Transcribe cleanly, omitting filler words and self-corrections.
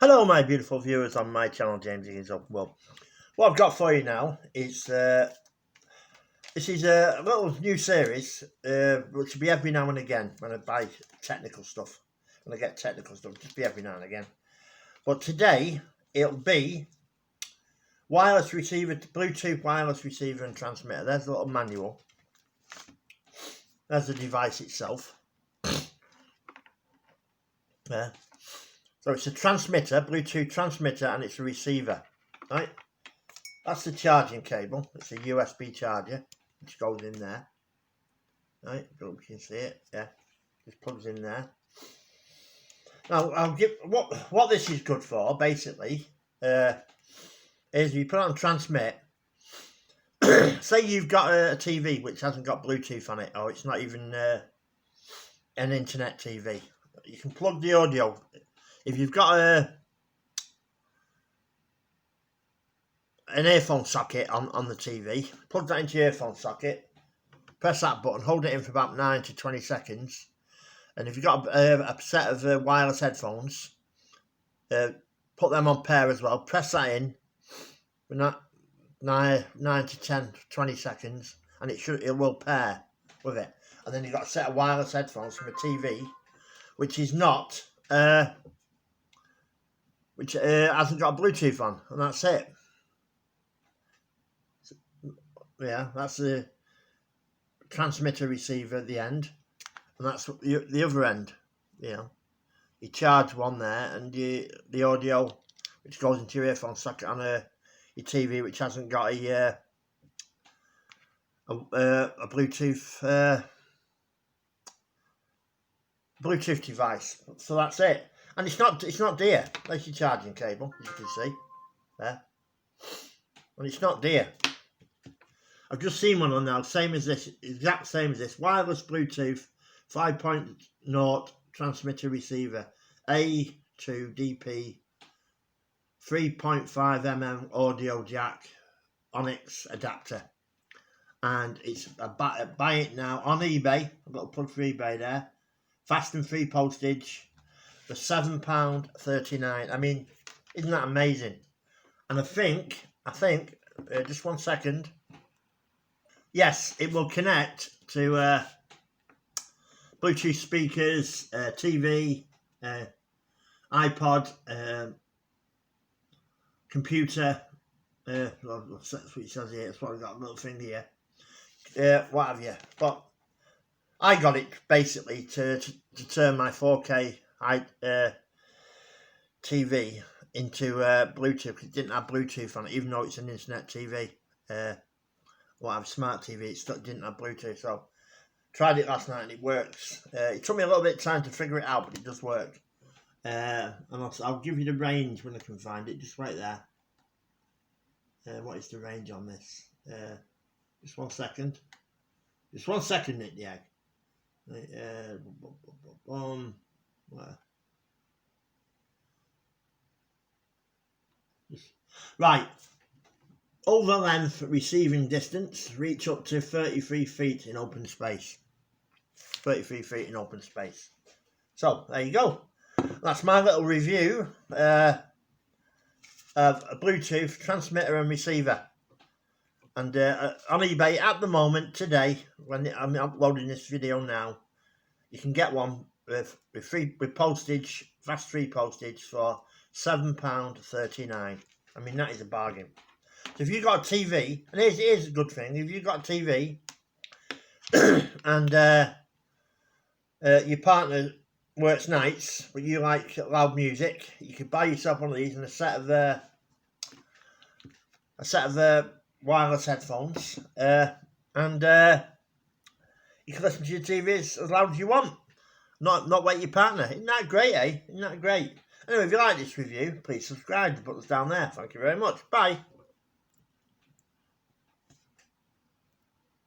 Hello my beautiful viewers on my channel, James Higgins Up. Well, what I've got for you now is this is a little new series which will be every now and again when I buy technical stuff. When I get technical stuff, just be every now and again. But today it'll be wireless receiver, Bluetooth wireless receiver and transmitter. There's a little manual. There's the device itself. There. So it's a transmitter, Bluetooth transmitter, and it's a receiver, right? That's the charging cable. It's a USB charger, which goes in there, right? You can see it, yeah. Just plugs in there. Now, I'll give what this is good for. Basically, is you put it on transmit. Say you've got a TV which hasn't got Bluetooth on it, or it's not even an internet TV. You can plug the audio. If you've got an earphone socket on the TV, plug that into your earphone socket, press that button, hold it in for about 9 to 20 seconds, and if you've got a set of wireless headphones, put them on pair as well, press that in for 9 to 10, 20 seconds, and it will pair with it. And then you've got a set of wireless headphones from a TV, which is not... which hasn't got Bluetooth on, and that's it. Yeah, that's the transmitter receiver at the end, and that's the other end. You know, you charge one there, and the audio, which goes into your earphone socket on your TV, which hasn't got a Bluetooth Bluetooth device. So that's it. And it's not dear. That's your charging cable, as you can see there. And it's not dear. I've just seen one on now, same as this, exact same as this. Wireless Bluetooth 5.0 transmitter receiver, A2DP 3.5mm audio jack Onyx adapter. And it's buy it now on eBay. I've got a plug for eBay there. Fast and free postage. For £7.39. I mean, isn't that amazing? And I think, just one second. Yes, it will connect to Bluetooth speakers, TV, iPod, computer. That's what it says here. That's what I've got a little thing here. What have you? But I got it basically to turn my 4K TV into Bluetooth. It didn't have Bluetooth on it, even though it's an internet TV. Smart TV, it didn't have Bluetooth. So tried it last night and it works. It took me a little bit of time to figure it out, but it does work. And I'll give you the range when I can find it. Just right there. What is the range on this? Just 1 second. Just 1 second, Nick the egg. Right, over length receiving distance, reach up to 33 feet in open space. 33 feet in open space. So there you go. That's my little review of a Bluetooth transmitter and receiver. And on eBay at the moment, today, when I'm uploading this video now, you can get one with postage, fast free postage for £7.39. I mean, that is a bargain. So if you've got a TV, and here's a good thing, if you've got a TV and your partner works nights, but you like loud music, you could buy yourself one of these and a set of wireless headphones, and you can listen to your TV as loud as you want. Not wake your partner. Isn't that great, eh? Isn't that great? Anyway, if you like this review, please subscribe. The button's down there. Thank you very much. Bye.